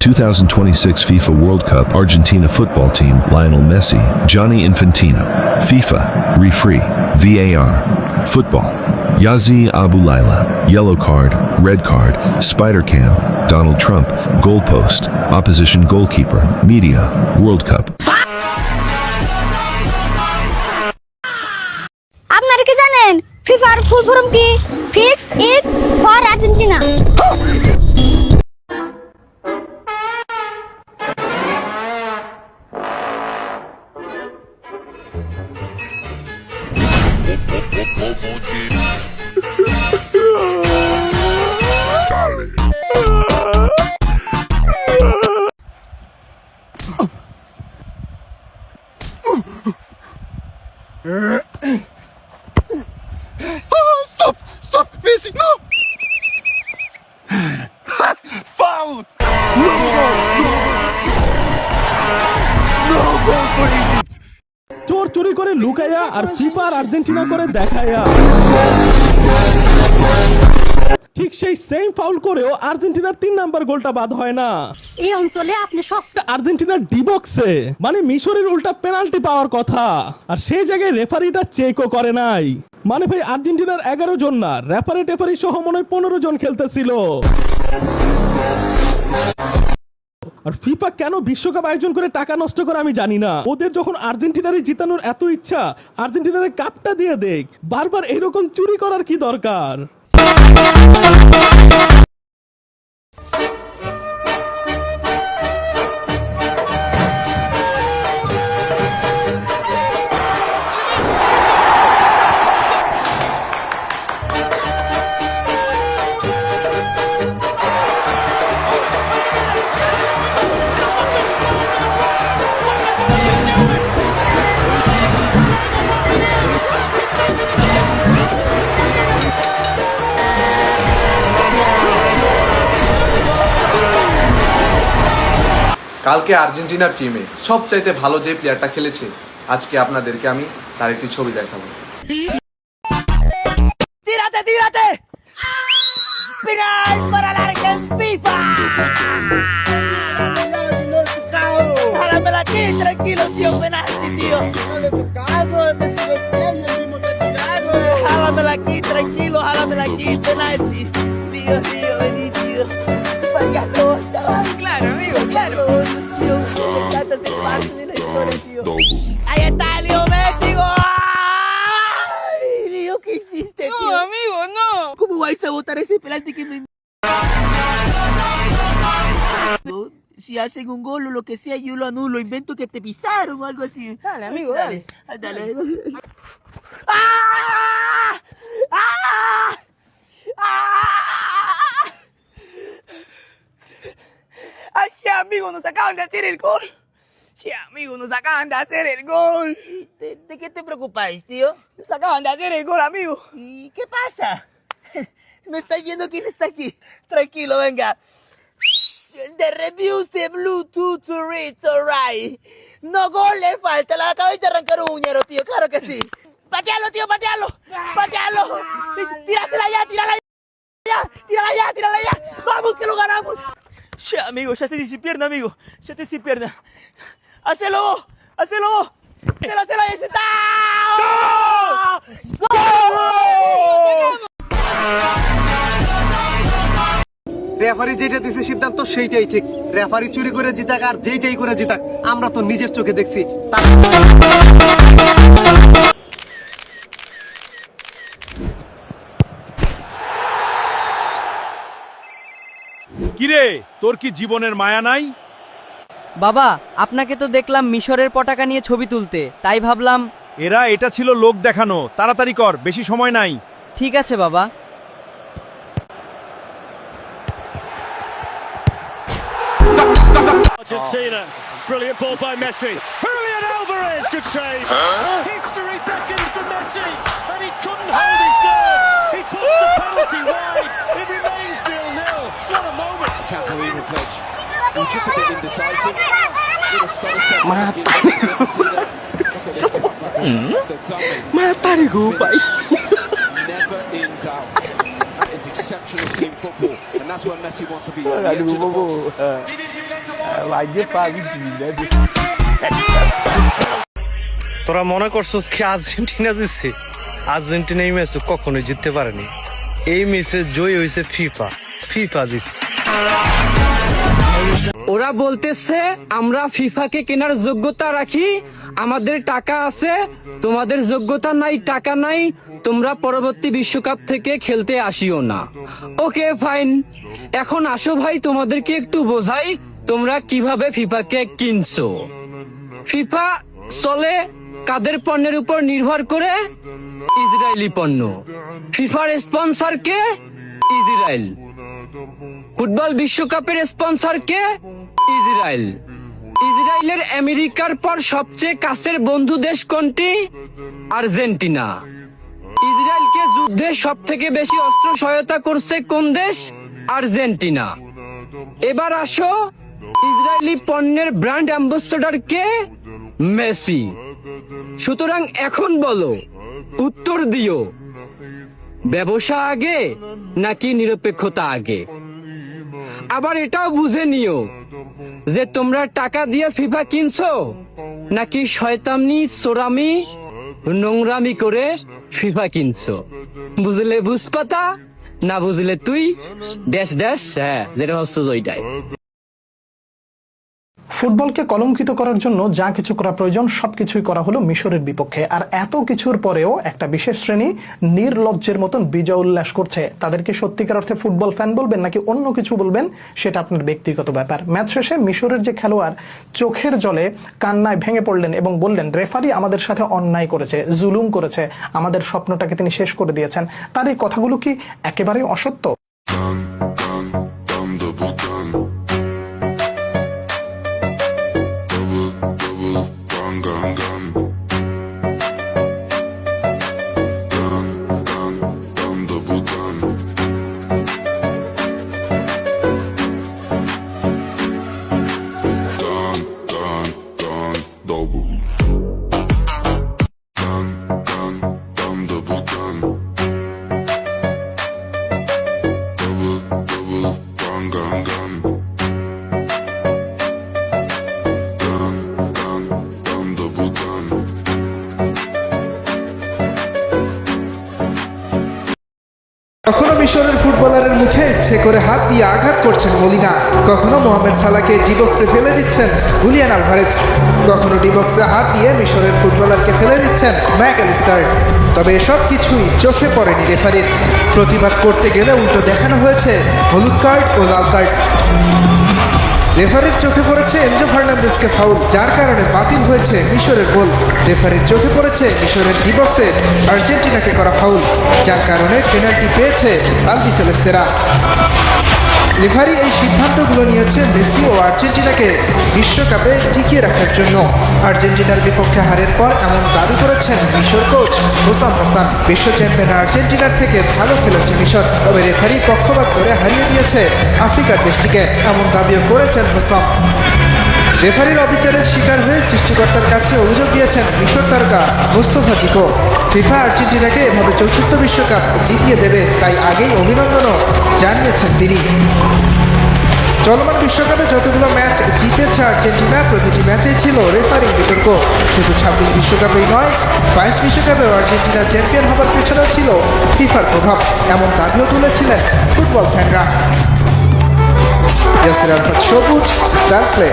2026 FIFA World Cup Argentina football team Lionel Messi, Johnny Infantino, FIFA, referee, VAR, football, Yazi Abu Laila, yellow card, red card, spider cam, Donald Trump, goalpost, opposition goalkeeper, media, World Cup. আপনারা কি জানেন ফিফার full form কি? Fix it for Argentina. Stop, Messi, no! Foul! No goal for Egypt! চোর চুরি করে লুকাইয়া আর FIFA আর Argentina করে দেখাইয়া ঠিক সেই সেম ফাউল করেও আর্জেন্টিনার 3 নাম্বার গোলটা বাদ হয় না। এই অঞ্চলে আপনি সব আর্জেন্টিনার ডিবক্সে মানে মিশরের উল্টা পেনাল্টি পাওয়ার কথা, আর সেই জায়গায় রেফারিটা চেকও করে নাই। মানে ভাই আর্জেন্টিনার 11 জন না, রেফারি সহ মনে হয় 15 জন খেলতেছিল। আর ফিফা কেন বিশ্বকাপ আয়োজন করে টাকা নষ্ট করে আমি জানি না। ওদের যখন আর্জেন্টিনারে জিতানোর এত ইচ্ছা, আর্জেন্টিনারে কাপটা দিয়ে দেখ, বারবার এরকম চুরি করার কি দরকার? কালকে আর্জেন্টিনার টিমে সবচাইতে ভালো যে প্লেয়ারটা খেলেছে, আজকে আপনাদেরকে আমি তার একটি ছবি দেখাবো। ¡Tírate, tírate! ¡Penal para la Argentina! ¡Jálamela aquí, tranquilo, tío! ¡Penalti, tío! No le he tocado, he metido el pie y el mismo se ha tirado. ¡Jálamela aquí, tranquilo! ¡Jálamela aquí, penalti! Tío, vení, tío. Patealo, chaval. Claro, amigo, claro. Tío, me encanta ser parte de la historia, tío. ¡Ahí está, Leo Messi! ¡Ay, Leo, qué hiciste, tío? No, amigo, no. ¿Cómo vais a botar ese penalti que no... Si hacen un gol o lo que sea, yo lo anulo. Invento que te pisaron o algo así. Dale, amigo, dale. Dale. ¡Ah! ¡Ah! ¡Ah! ¡Ay, sí, amigo! Nos acaban de hacer el gol. Sí, amigo, nos acaban de hacer el gol. ¿De qué te preocupáis, tío? Nos acaban de hacer el gol, amigo. ¿Y qué pasa? ¿No estáis viendo quién está aquí? Tranquilo, venga. The review de Bluetooth to read, alright. No gol le falta, la acabáis de arrancar un uñero, tío, claro que sí. ¡Patealo, tío, patealo! ¡Patealo! ¡Tírasela ya, tírala ya! ¡Tírala ya, tírala ya! ¡Vamos, que lo ganamos! Ya, amigo, ya estoy sin pierna, amigo. Ya estoy sin pierna. ¡Hacelo vos! ¡Hacelo vos! ¡Tírasela y ese está! ¡Gol! Referee যেটা দিছে সিদ্ধান্ত সেইটাই ঠিক। Referee চুরি করে জিতাক আর যেইটাই করে জিতাক, আমরা তো নিজের চোখে দেখছি। কিরে, তোর কি জীবনের মায়া নাই? বাবা, আপনাকে তো দেখলাম মিশরের পতাকা নিয়ে ছবি তুলতে, তাই ভাবলাম। এরা এটা ছিল লোক দেখানো, তাড়াতাড়ি কর, বেশি সময় নাই। ঠিক আছে বাবা। Argentina, brilliant ball by Messi. Julian Alvarez, good save. History beckons for Messi, and he couldn't hold his nerve. He puts the penalty wide. It remains 0-0. What a moment! Can't believe it, Fletch. He was just a bit indecisive. Mataram o pai. Never in doubt. That is exceptional team football, and that's where Messi wants to be. তোরা মনে করছিস কি Argentina জিতছে? Argentina এই match কখনোই জিততে পারেনি। এই ম্যাচে জয় হয়েছে ফিফা জিতছে। ওরা বলতেছে আমরা ফিফাকে কেনার যোগ্যতা রাখি, আমাদের টাকা আছে, তোমাদের যোগ্যতা নাই, টাকা নাই, তোমরা পরবর্তী বিশ্বকাপ থেকে খেলতে আসিও না। ওকে ফাইন, এখন আসো ভাই তোমাদেরকে একটু বোঝাই তোমরা কিভাবে ফিফাকে কিনছো। ফিফা চলে কাদের পণ্যের উপর নির্ভর করে? ইসরায়েলি পণ্য। ফিফার স্পন্সর কে? ইসরায়েল। ফুটবল বিশ্বকাপের স্পন্সর কে? ইসরায়েল। ইসরায়েলের আমেরিকার পর সবচেয়ে কাছের বন্ধু দেশ কোনটি? আর্জেন্টিনা। ইসরায়েলকে যুদ্ধে সব থেকে বেশি অস্ত্র সহায়তা করছে কোন দেশ? আর্জেন্টিনা। এবার আসো, ইসরায়েলি পণ্যের ব্র্যান্ড অ্যাম্বাসেডর কে? মেসি। সুতরাং এখন বলো, উত্তর দিও, ব্যবসা আগে নাকি নিরপেক্ষতা আগে? আবার এটাও বুঝে নিও যে তোমরা টাকা দিয়ে ফিফা কিনছো নাকি শয়তানি চোরামি নোংরামি করে ফিফা কিনছো। বুঝলে বুঝপাতা, না বুঝলে তুই ড্যাশ ড্যাশ, হ্যাঁ যেটা ভাবছো ওইটাই। ফুটবলকে কলঙ্কিত করার জন্য যা কিছু করা প্রয়োজন সবকিছুই করা হলো মিশরের বিপক্ষে। আর এত কিছুর পরেও একটা বিশেষ শ্রেণী নির্লজ্জের মতন বিজয় উল্লাস করছে। তাদেরকে সত্যিকার অর্থে ফুটবল ফ্যান বলবেন নাকি অন্য কিছু বলবেন সেটা আপনার ব্যক্তিগত ব্যাপার। ম্যাচ শেষে মিশরের যে খেলোয়াড় চোখের জলে কান্নায় ভেঙে পড়লেন এবং বললেন রেফারি আমাদের সাথে অন্যায় করেছে, জুলুম করেছে, আমাদের স্বপ্নটাকে তিনি শেষ করে দিয়েছেন। তার এই কথাগুলো কি একেবারেই অসত্য? কখনো মিশরের ফুটবলারের মুখে ইচ্ছে করে হাত দিয়ে আঘাত করছেন মলিনা, কখনো মোহামেদ সালাহকে ডিবক্সে ফেলে দিচ্ছেন হুলিয়ান আলভারেজ, কখনো ডিবক্সে হাত দিয়ে মিশরের ফুটবলারকে ফেলে দিচ্ছেন ম্যাকঅ্যালিস্টার। তবে এসব কিছুই চোখে পড়েনি রেফারির। প্রতিবাদ করতে গেলে উল্টো দেখানো হয়েছে হলুদ কার্ড ও লাল কার্ড। রেফারির চোখে পড়েছে এনজো ফার্নান্দেজকে ফাউল, যার কারণে বাতিল হয়েছে মিশরের গোল। রেফারির চোখে পড়েছে মিশরের ডিবক্সে আর্জেন্টিনাকে করা ফাউল, যার কারণে পেনাল্টি পেয়েছে আলবিসেলেস্তেরা। রেফারি এই সিদ্ধান্তগুলো নিয়েছে মেসি ও আর্জেন্টিনাকে বিশ্বকাপে টিকিয়ে রাখার জন্য। আর্জেন্টিনার বিপক্ষে হারের পর এমন দাবি করেছেন মিশর কোচ হোসাম হাসান। বিশ্ব চ্যাম্পিয়ন আর্জেন্টিনার থেকে ভালো খেলেছে মিশর, তবে রেফারি পক্ষপাত করে হারিয়ে দিয়েছে আফ্রিকার দেশটিকে, এমন দাবিও করেছেন হোসাম। রেফারির অবিচারের শিকার হয়ে সৃষ্টিকর্তার কাছে অভিযোগ দিয়েছেন মিশর তারকা মুস্তফা জিকো। ফিফা আর্জেন্টিনাকে এভাবে চতুর্থ বিশ্বকাপ জিতিয়ে দেবে, তাই আগেই অভিনন্দনও জানিয়েছেন তিনি। চলমান বিশ্বকাপে যতগুলো ম্যাচ জিতেছে আর্জেন্টিনা, প্রতিটি ম্যাচেই ছিল রেফারির বিতর্ক। শুধু 26 বিশ্বকাপেই নয়, 22 বিশ্বকাপেও আর্জেন্টিনা চ্যাম্পিয়ন হবার পেছনেও ছিল ফিফার প্রভাব, এমন দাবিও তুলেছিলেন ফুটবল ফ্যানরা। ইয়াসির আরাফাত সবুজ, স্টার প্লে।